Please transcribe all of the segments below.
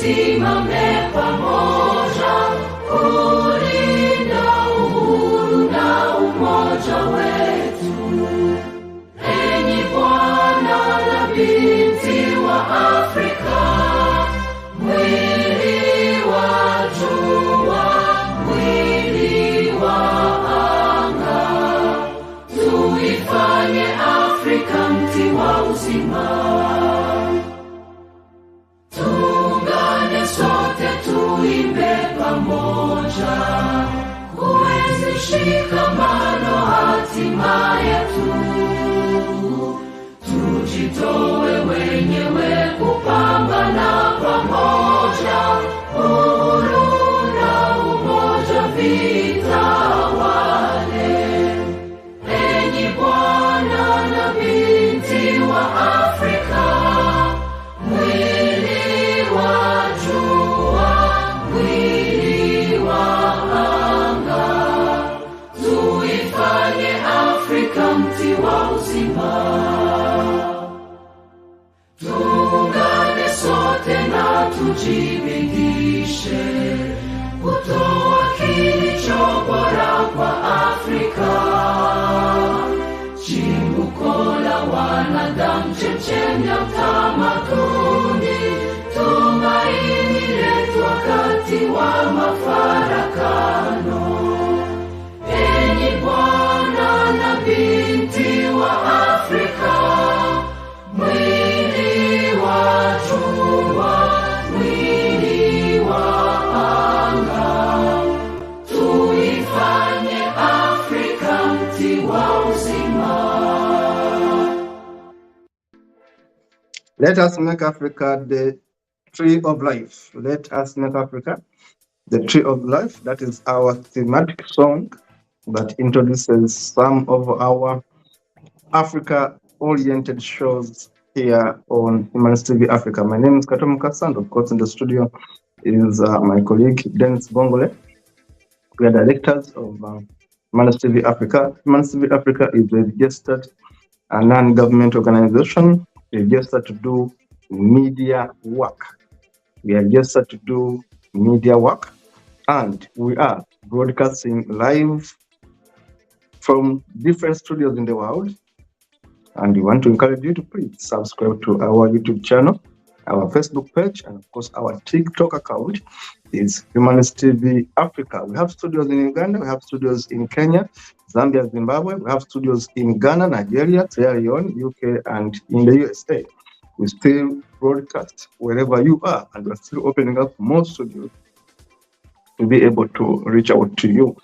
tusimame pamoja kulinda uhuru na umoja wetu. Enyi Bwana na binti wa Afrika, mwili wa jua, mwili wa anga, tuifanye Afrika mti wa uzima. Tuungane sote tuimbe pamoja, kuenzi shikamano hatima yetu. Tujitoe wenyewe kupambana pamoja, uhuru na umoja vitawale. Enyi Bwana na binti wa Afrika, mwili wa jua, mwili wa anga, tuifanye Afrika mti wa uzima. Tuungane sote na tujibidishe kutoa kilicho bora kwa Afrika, chimbuko la wanadamu, chemchemi ya utamaduni, tumaini letu wakati wa mafarakano. Enyi Bwana na binti wa Afrika, mwili wa jua, mwili wa anga, tuifanye Afrika mti wa uzima. Let us make Africa the tree of life. Let us make Africa the tree of life. That is our thematic song that introduces some of our Africa-oriented shows here on Humanist TV Africa. My name is Kato Mukasa, and of course in the studio is my colleague Dennis Bongole. We are directors of Humanist TV Africa. Humanist TV Africa is a registered non-government organization registered to do media work. We are registered to do media work, and we are broadcasting live from different studios in the world. And we want to encourage you to please subscribe to our YouTube channel, our Facebook page, and of course our TikTok account is Humanist TV Africa. We have studios in Uganda, we have studios in Kenya, Zambia, Zimbabwe, we have studios in Ghana, Nigeria, Sierra Leone, UK, and in the USA. We still broadcast wherever you are, and we're still opening up more studios to be able to reach out to you.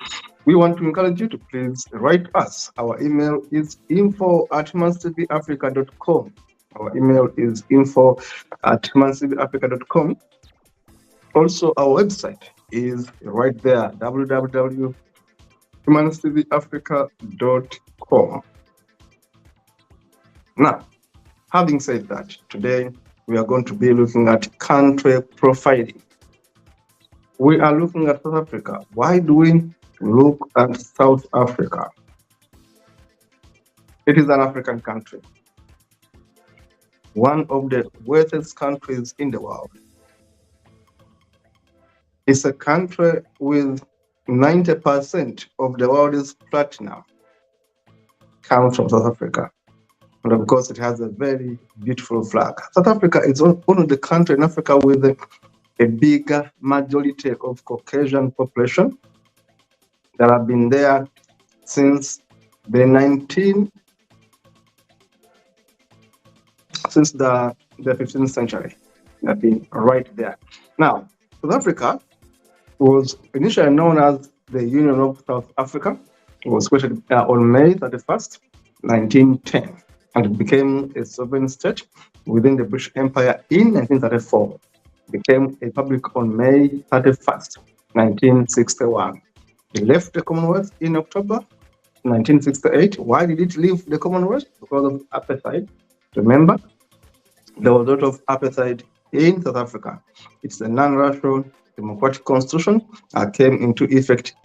We want to encourage you to please write us. Our email is info@humanisttvafrica.com. Our email is info@humanisttvafrica.com. Also, our website is right there, www.humanisttvafrica.com. Now, having said that, today we are going to be looking at country profiling. We are looking at South Africa. Why do we look at South Africa? It is an African country, one of the wealthiest countries in the world. It's a country with 90% of the world's platinum comes from South Africa. And of course, it has a very beautiful flag. South Africa is one of the countries in Africa with a bigger majority of Caucasian population that have been there since the 15th century. They've been right there. Now, South Africa was initially known as the Union of South Africa. It was created on May 31st, 1910, and it became a sovereign state within the British Empire in 1934. It became a republic on May 31st, 1961. It left the Commonwealth in October 1968. Why did it leave the Commonwealth? Because of apartheid. Remember, there was a lot of apartheid in South Africa. It's a non-racial democratic constitution came into effect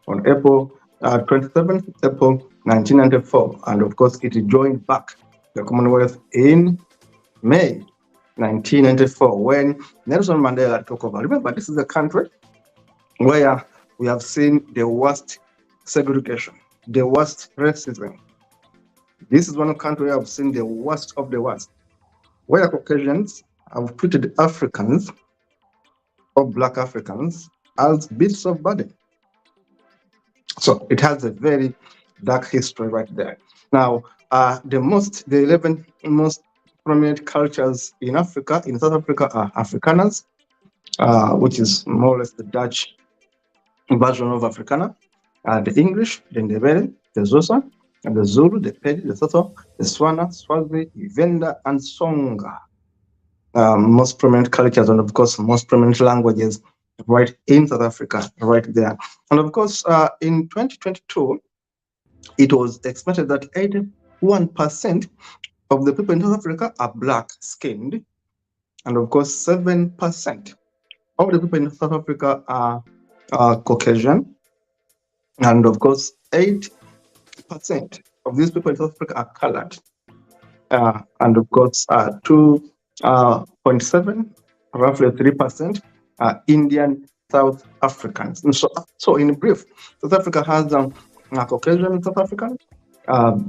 on April 27th, April 1994. And of course, it joined back the Commonwealth in May 1994, when Nelson Mandela took over. Remember, this is a country where we have seen the worst segregation, the worst racism. This is one country where I've seen the worst of the worst, where Caucasians have treated Africans or Black Africans as beasts of burden. So it has a very dark history right there. Now, the 11 most prominent cultures in Africa, in South Africa, are Afrikaners, which is more or less the Dutch version of Afrikaner, the English, the Ndebele, the Xhosa, and the Zulu, the Pedi, the Sotho, the Swana, Swazi, Venda, and Songa. Most prominent cultures, and of course, most prominent languages right in South Africa, right there. And of course, in 2022, it was expected that 81% of the people in South Africa are black-skinned, and of course, 7% of the people in South Africa are Caucasian, and of course, 8% of these people in South Africa are colored, and of course, 2.7, roughly 3%, are Indian South Africans. And so in brief, South Africa has Caucasian South Africans,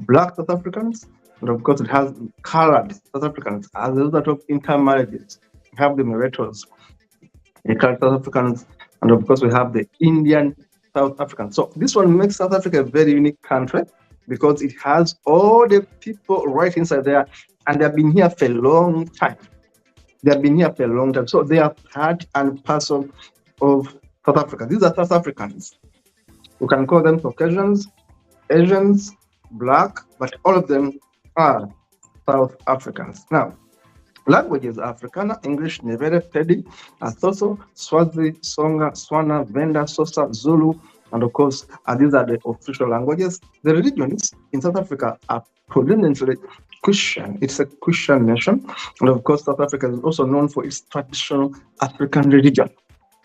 Black South Africans, and of course, it has colored South Africans as a result of intermarriages. We have the Mulattoes, the colored South Africans, and of course, we have the Indian South Africans. So this one makes South Africa a very unique country because it has all the people right inside there, and they've been here for a long time. So they are part and parcel of South Africa. These are South Africans. We can call them Caucasians, Asians, Black, but all of them are South Africans. Now, languages are Afrikaner, English, Ndebele, Pedi, Xhosa, Swazi, Songa, Swana, Venda, Xhosa, Zulu, and of course, these are the official languages. The religions in South Africa are predominantly Christian. It's a Christian nation. And of course, South Africa is also known for its traditional African religion.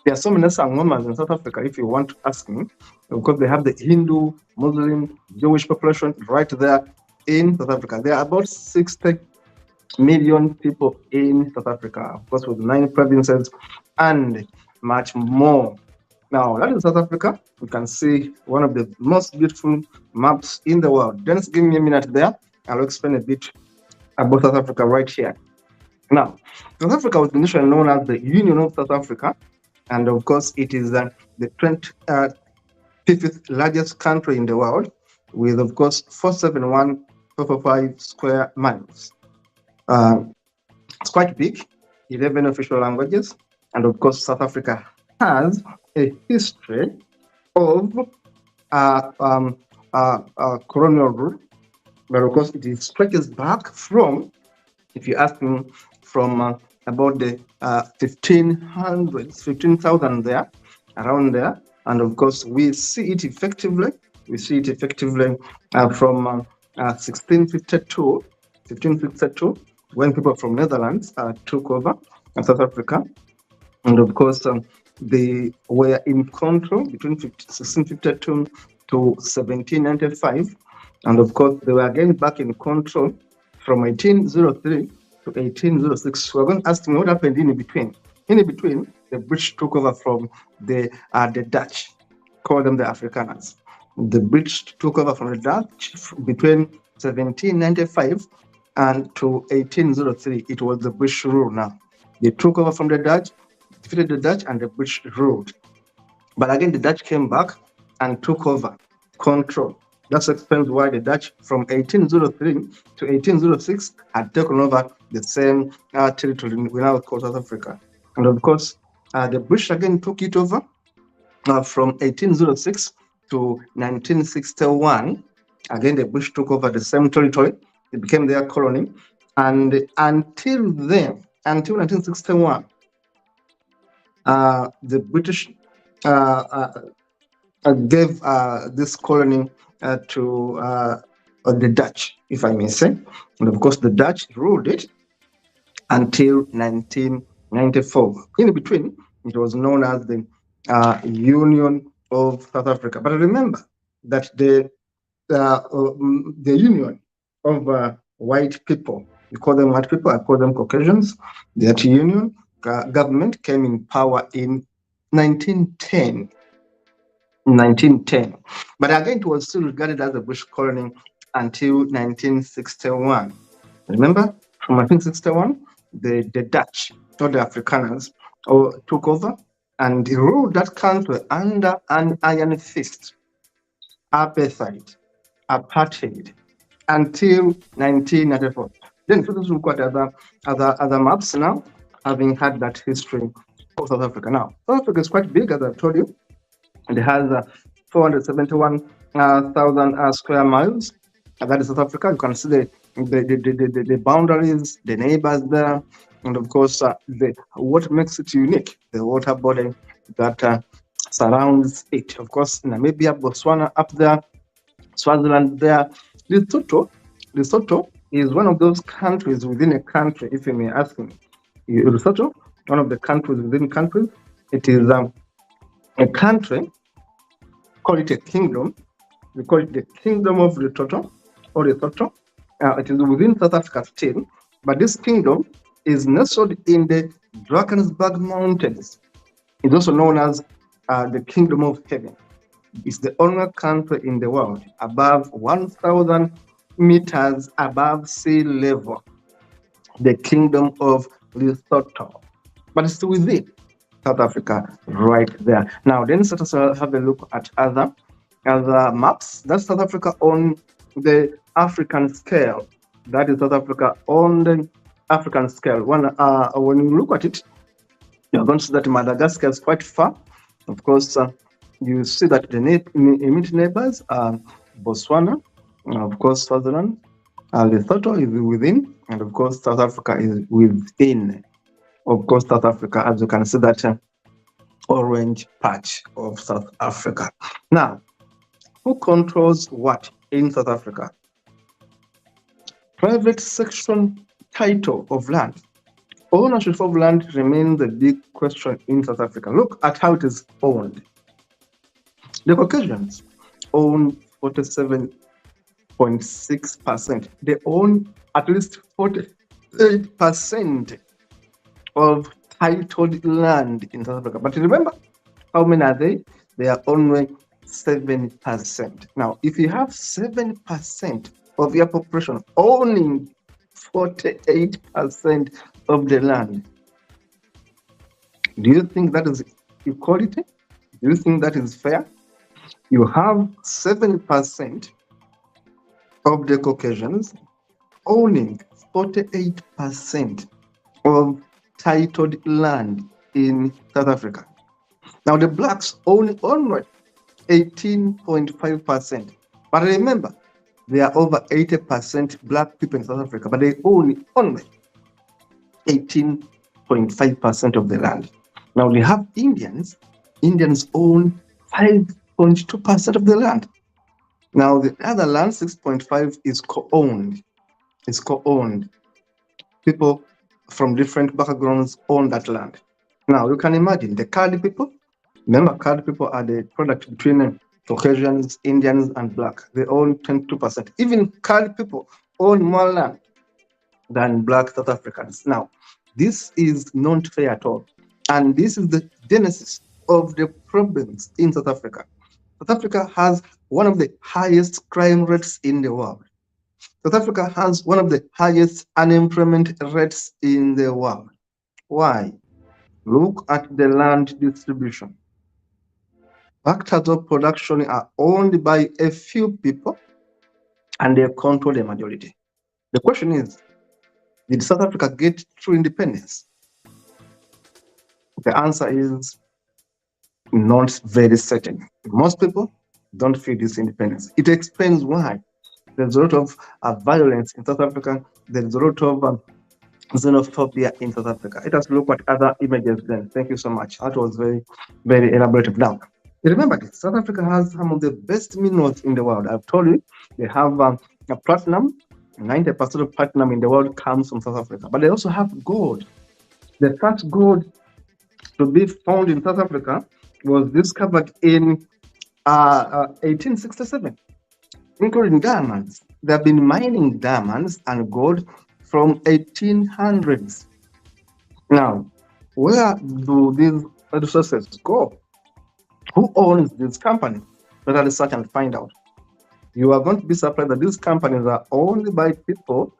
There are so many Sangomas in South Africa, if you want to ask me, because they have the Hindu, Muslim, Jewish population right there in South Africa. There are about 60 million people in South Africa, of course, with 9 provinces and much more. Now, that is South Africa. You can see one of the most beautiful maps in the world. Dennis, give me a minute there. I'll explain a bit about South Africa right here. Now, South Africa was initially known as the Union of South Africa, and of course, it is the 25th largest country in the world, with, of course, 471.445 square miles. It's quite big, 11 official languages, and of course, South Africa has a history of colonial rule, but of course, it stretches back from, if you ask me, from about the 1500s, 15,000 there, around there, and of course, we see it effectively. From 1552, when people from Netherlands took over South Africa, and of course, they were in control between 1652 to 1795, and of course, they were again back in control from 1803 to 1806. We're going to ask me what happened in between. In between, the British took over from the Dutch, call them the Afrikaners. The British took over from the Dutch between 1795 and to 1803. It was the British rule now. They took over from the Dutch, defeated the Dutch, and the British ruled. But again, the Dutch came back and took over control. That explains why the Dutch from 1803 to 1806 had taken over the same territory we now call South Africa. And of course, the British again took it over from 1806 to 1961. Again, the British took over the same territory. It became their colony. And until then, until 1961, the British gave this colony to the Dutch, if I may say. And of course, the Dutch ruled it until 1994. In between, it was known as the Union of South Africa. But remember that the Union of white people You call them white people, I call them Caucasians. That union government came in power in 1910. 1910. But again, it was still regarded as a British colony until 1961. Remember, from 1961, the Dutch or the Afrikaners took over and ruled that country under an iron fist, apartheid, until 1994. Then let us look at other maps now, having had that history of South Africa. Now, South Africa is quite big, as I've told you. It has 471,000 square miles. That is South Africa. You can see the boundaries, the neighbors there, and of course, what makes it unique, the water body that surrounds it. Of course, Namibia, Botswana up there, Swaziland there. Lesotho is one of those countries within a country, if you may ask me. Lesotho, one of the countries within countries. It is a country, call it a kingdom. We call it the Kingdom of Lesotho or Lesotho. It is within South Africa still, but this kingdom is nestled in the Drakensberg Mountains. It's also known as the Kingdom of Heaven. It's the only country in the world above 1,000 meters above sea level, the Kingdom of Lesotho. But it's within South Africa right there. Now, then let us have a look at other maps. That's South Africa on the African scale. That is South Africa on the African scale. When you look at it, you're going to see that Madagascar is quite far. Of course, you see that the immediate neighbors are Botswana, of course, Swaziland, Lesotho is within, and of course, South Africa is within. Of course, South Africa, as you can see, that orange patch of South Africa. Now, who controls what in South Africa? Private section title of land. Ownership of land remains a big question in South Africa. Look at how it is owned. The Caucasians own 47.6%. They own at least 48% of titled land in South Africa. But remember, how many are they? They are only 7%. Now, if you have 7% of your population owning 48% of the land, do you think that is equality? Do you think that is fair? You have 7% of the Caucasians owning 48% of titled land in South Africa. Now, the blacks own only 18.5%. But remember, there are over 80% black people in South Africa, but they own only 18.5% of the land. Now, we have Indians. Indians own 5.2% of the land. Now, the other land, 6.5%, is co-owned. It's co-owned. People from different backgrounds own that land. Now, you can imagine the colored people. Remember, colored people are the product between Caucasians, Indians, and black. They own 22%. Even colored people own more land than black South Africans. Now, this is not fair at all. And this is the genesis of the problems in South Africa. South Africa has one of the highest crime rates in the world. South Africa has one of the highest unemployment rates in the world. Why? Look at the land distribution. Factors of production are owned by a few people and they control the majority. The question is, did South Africa get true independence? The answer is not very certain. Most people don't feel this independence. It explains why there's a lot of violence in South Africa. There's a lot of xenophobia in South Africa. Let us look at other images then. Thank you so much. That was very, very elaborative. Now, remember this, South Africa has some of the best minerals in the world. I've told you, they have a platinum. 90% of platinum in the world comes from South Africa. But they also have gold. The first gold to be found in South Africa was discovered in 1867, including diamonds. They have been mining diamonds and gold from 1800s. Now, where do these resources go? Who owns these companies? Let us research and find out. You are going to be surprised that these companies are owned by people,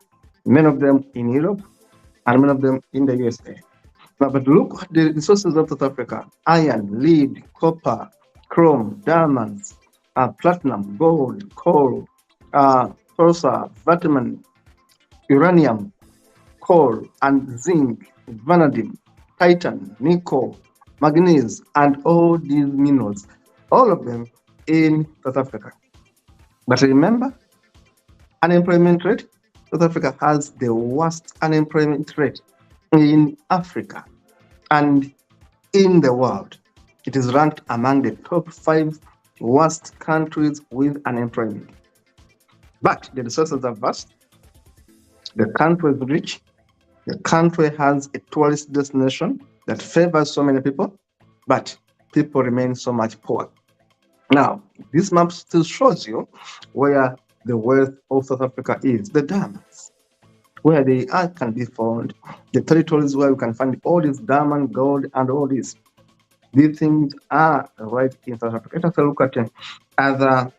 many of them in Europe and many of them in the USA. Now, but look at the resources of South Africa: iron, lead, copper, chrome, diamonds, platinum, gold, coal, phosphor, vitamin, uranium, coal, and zinc, vanadium, titan, nickel, manganese, and all these minerals, all of them in South Africa. But remember, unemployment rate, South Africa has the worst unemployment rate in Africa and in the world. It is ranked among the top 5 worst countries with unemployment. But the resources are vast. The country is rich. The country has a tourist destination that favors so many people, but people remain so much poor. Now, this map still shows you where the wealth of South Africa is, the diamonds, where they are can be found, the territories where you can find all this diamond, gold, and all this. These things are right in South Africa. Let us look at other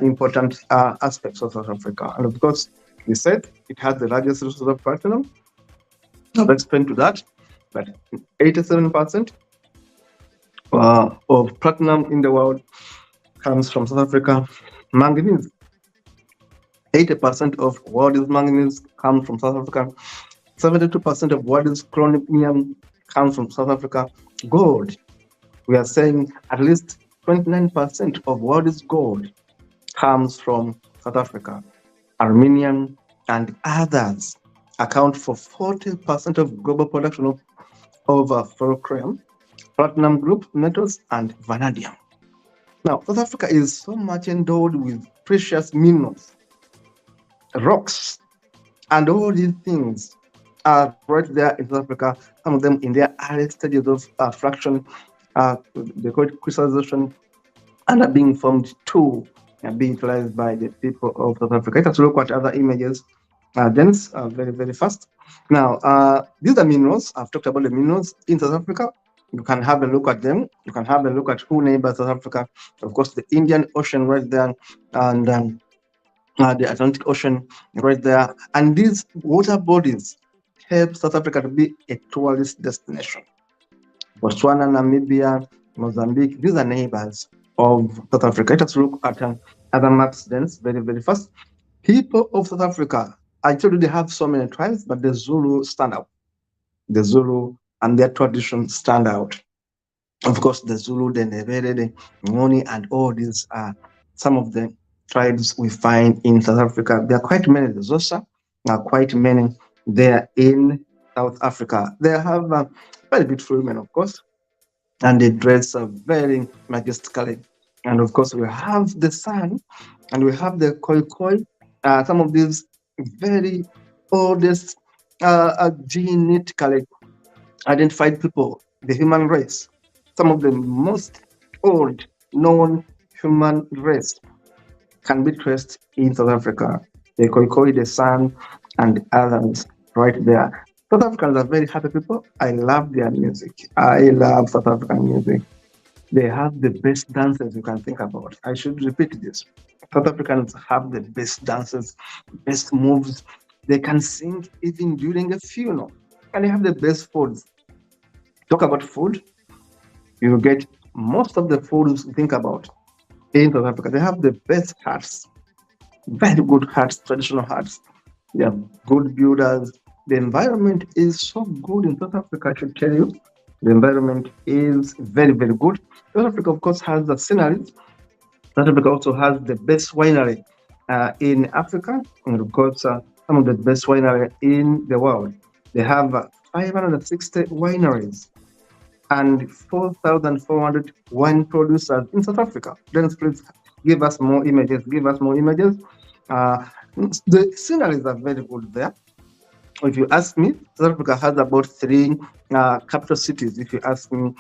important aspects of South Africa. And of course, we said it has the largest resources of platinum. I'll explain to that. But 87% of platinum in the world comes from South Africa. Manganese, 80% of world's manganese comes from South Africa. 72% of world's chromium comes from South Africa. Gold, we are saying at least 29% of world's gold comes from South Africa. Armenian and others account for 40% of global production of ferrochrome, platinum group metals, and vanadium. Now, South Africa is so much endowed with precious minerals, rocks, and all these things are right there in South Africa, some of them in their early stages of fraction, they call it crystallization, and are being formed to be utilized by the people of South Africa. Let us look at other images. Dennis, very, very fast. Now, these are minerals. I've talked about the minerals in South Africa. You can have a look at them. You can have a look at who neighbors South Africa. Of course, the Indian Ocean right there, and the Atlantic Ocean right there. And these water bodies help South Africa to be a tourist destination. Botswana, Namibia, Mozambique, these are neighbors of South Africa. Let us look at other maps then, very, very fast. People of South Africa, I told you they have so many tribes, but the Zulu stand out. The Zulu and their tradition stand out. Of course, the Zulu, the Ndebele, the Ngoni, and all these are some of the tribes we find in South Africa. There are quite many. The Xhosa are quite many there in South Africa. They have very beautiful women, of course, and they dress very majestically. And of course, we have the San and we have the Khoikhoi, some of these very oldest genetically identified people, the human race, some of the most old known human race can be traced in South Africa. The Khoikhoi, the San, and others right there. South Africans are very happy people. I love their music. I love South African music. They have the best dances you can think about. I should repeat this. South Africans have the best dances, best moves. They can sing even during a funeral. And they have the best foods. Talk about food, you get most of the foods you think about in South Africa. They have the best huts, very good huts, traditional huts. They are good builders. The environment is so good in South Africa, I should tell you. The environment is very, very good. South Africa, of course, has the scenery. South Africa also has the best winery in Africa, and of course, some of the best winery in the world. They have 560 wineries and 4,400 wine producers in South Africa. Dennis, please give us more images. Give us more images. The sceneries are very good there. If you ask me, South Africa has about 3 capital cities. If you ask me,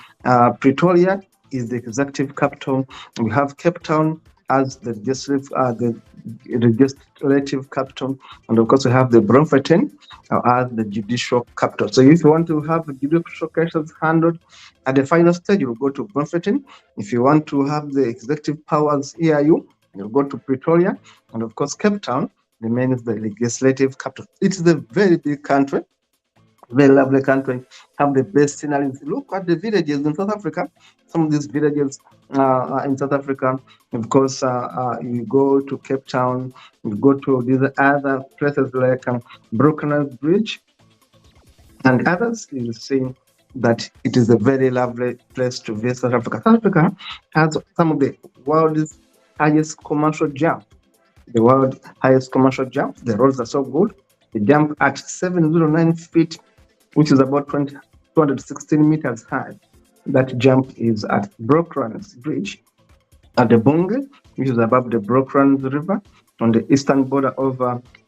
Pretoria is the executive capital. We have Cape Town, as the legislative capital, and of course we have the Bloemfontein as the judicial capital. So if you want to have the judicial cases handled at the final stage, you go to Bloemfontein. If you want to have the executive powers EIU, you go to Pretoria, and of course Cape Town remains the legislative capital. It's a very big country, very lovely country, have the best sceneries. Look at the villages in South Africa. Some of these villages in South Africa, of course, you go to Cape Town, you go to these other places like Brooklands Bridge and others, you'll see that it is a very lovely place to visit South Africa. South Africa has some of the world's highest commercial jumps. The world's highest commercial jumps. The roads are so good. They jump at 709 feet, which is about 216 meters high. That jump is at Brooklands Bridge at the Bunge, which is above the Brooklands River on the eastern border of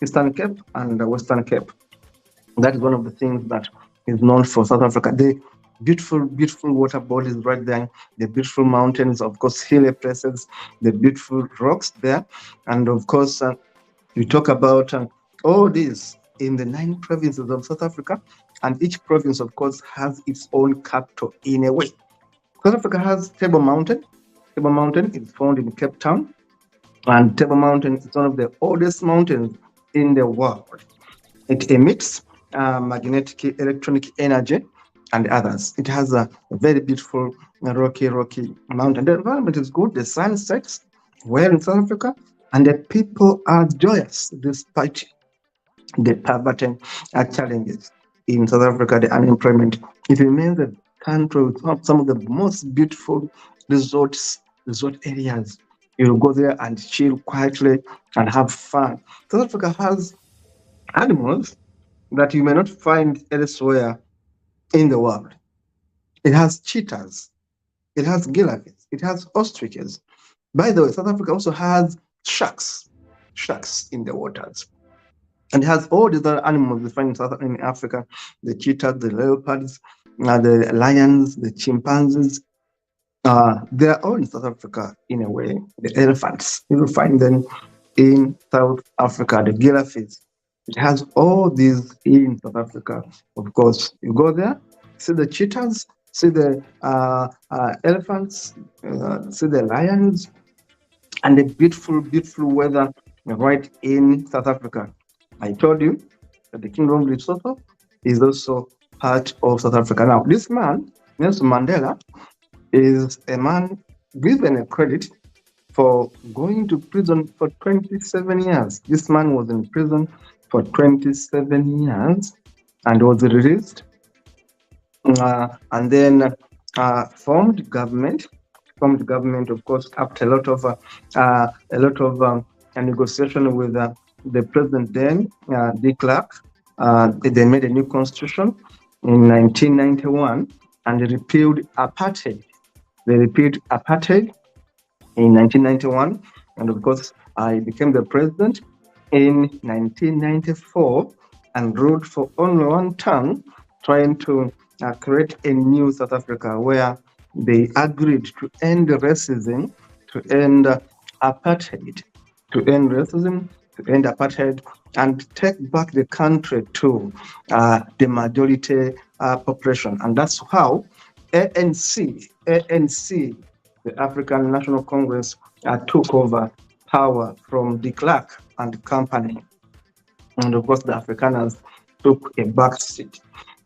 Eastern Cape and the Western Cape. That is one of the things that is known for South Africa. The beautiful, beautiful water bodies right there, the beautiful mountains, of course, hilly places, the beautiful rocks there. And of course, we talk about all this in the 9 provinces of South Africa, and each province, of course, has its own capital in a way. South Africa has Table Mountain. Table Mountain is found in Cape Town, and Table Mountain is one of the oldest mountains in the world. It emits magnetic electronic energy and others. It has a very beautiful rocky mountain. The environment is good. The sun sets well in South Africa, and the people are joyous despite the poverty challenges in South Africa, the unemployment. It remains a country with some of the most beautiful resort areas. You'll go there and chill quietly and have fun. South Africa has animals that you may not find elsewhere in the world. It has cheetahs, it has giraffes, it has ostriches. By the way, South Africa also has sharks in the waters. And it has all these other animals we find in Africa, the cheetahs, the leopards, the lions, the chimpanzees. They are all in South Africa in a way. The elephants, you will find them in South Africa, the giraffes. It has all these in South Africa. Of course, you go there, see the cheetahs, see the elephants, see the lions, and the beautiful, beautiful weather right in South Africa. I told you that the Kingdom of Lesotho is also part of South Africa. Now, this man, Nelson Mandela, is a man given a credit for going to prison for 27 years. This man was in prison for 27 years and was released, and then formed government, of course, after a lot of negotiation with the president then, de Klerk. They made a new constitution in 1991 and repealed apartheid. They repealed apartheid in 1991, and of course, I became the president in 1994 and ruled for only one term, trying to create a new South Africa where they agreed to end racism, to end apartheid, and take back the country to the majority population. And that's how ANC, the African National Congress, took over power from de Klerk and company. And of course, the Afrikaners took a back seat.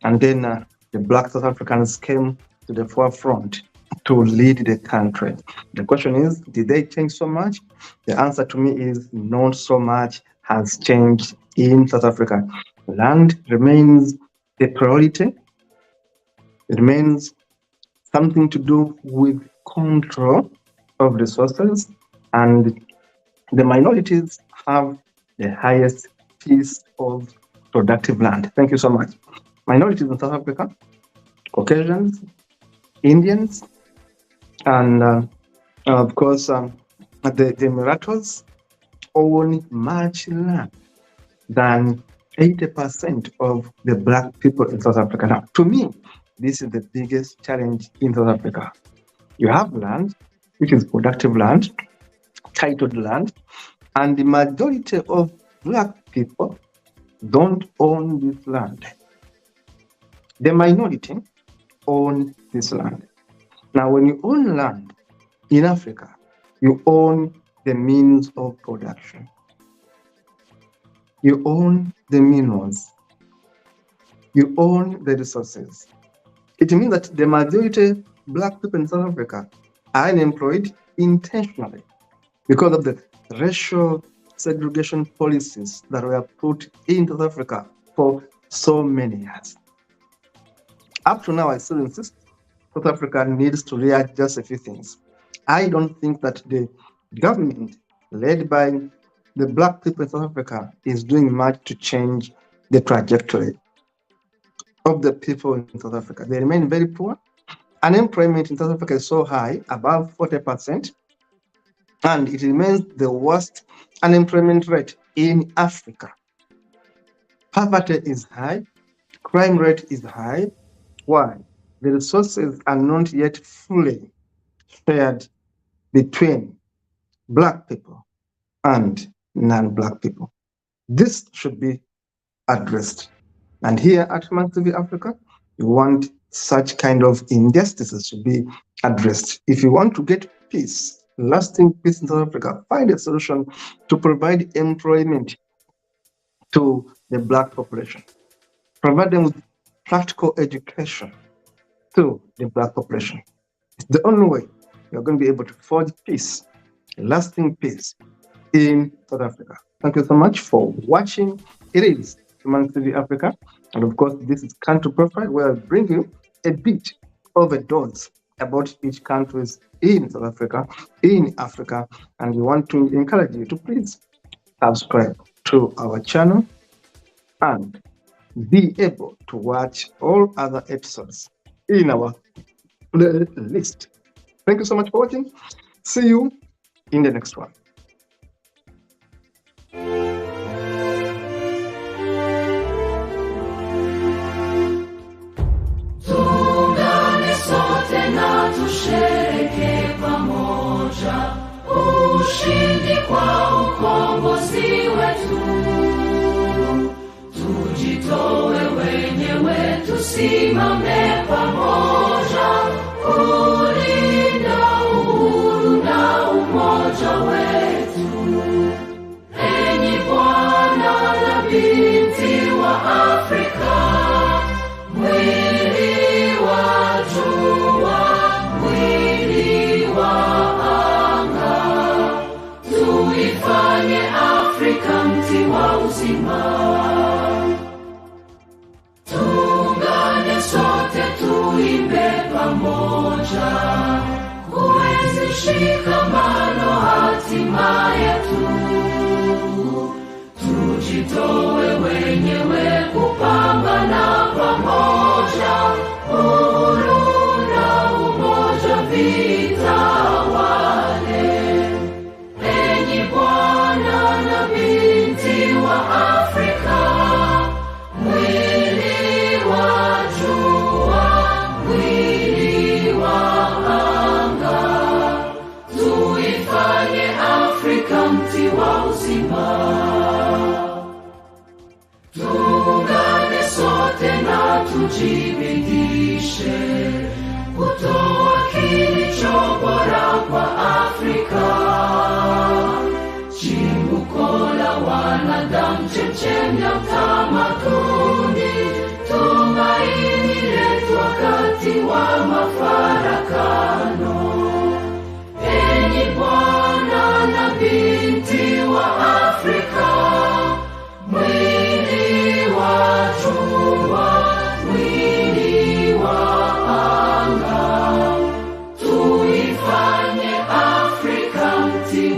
And then the black South Africans came to the forefront to lead the country. The question is, did they change so much? The answer to me is not so much has changed in South Africa. Land remains a priority. It remains something to do with control of resources, and the minorities have the highest piece of productive land. Thank you so much. Minorities in South Africa, Caucasians, Indians, and of course, the Mulattoes own much land than 80% of the black people in South Africa. Now, to me, this is the biggest challenge in South Africa. You have land, which is productive land, titled land, and the majority of black people don't own this land. The minority own this land. Now, when you own land in Africa, you own the means of production. You own the minerals. You own the resources. It means that the majority black people in South Africa are unemployed intentionally because of the racial segregation policies that were put in South Africa for so many years. Up to now, I still insist South Africa needs to readjust a few things. I don't think that the government led by the black people in South Africa is doing much to change the trajectory of the people in South Africa. They remain very poor. Unemployment in South Africa is so high, above 40%, and it remains the worst unemployment rate in Africa. Poverty is high, crime rate is high. Why? The resources are not yet fully shared between black people and non-black people. This should be addressed. And here at Human TV Africa, we want such kind of injustices to be addressed. If you want to get peace, lasting peace in South Africa, find a solution to provide employment to the black population. Provide them with practical education to the black population. It's the only way you're going to be able to forge peace, lasting peace in South Africa. Thank you so much for watching. It is Human TV Africa. And of course, this is Country Profile, where I bring you a bit of a dose about each countries in South Africa, in Africa. And we want to encourage you to please subscribe to our channel and be able to watch all other episodes in our list. Thank you so much for watching. See you in the next one. Tuungane sote na tushereke pamoja ushindi kwa ukombozi wetu. Tujitoe wenyewe, tusimame pamoja kulinda uhuru na umoja wetu. Enyi Bwana na binti wa Afrika, mwili wa jua, mwili wa anga, tuifanye Afrika mti wa uzima. Tuungane sote tuimbe pamoja, kuenzi shikamano hatima yetu. Tujitoe wenyewe kupambana pamoja, uhuru na umoja vitawale. Enyi Bwana na binti wa Afrika, mwili wa jua, mwili wa anga, tuifanye Afrika mti wa uzima. Tuungane sote na tujibidishe kutoa kilicho bora kwa Afrika. Chimbuko la wanadamu, chemchemi ya utamaduni, tumaini letu wakati wa mafarakano.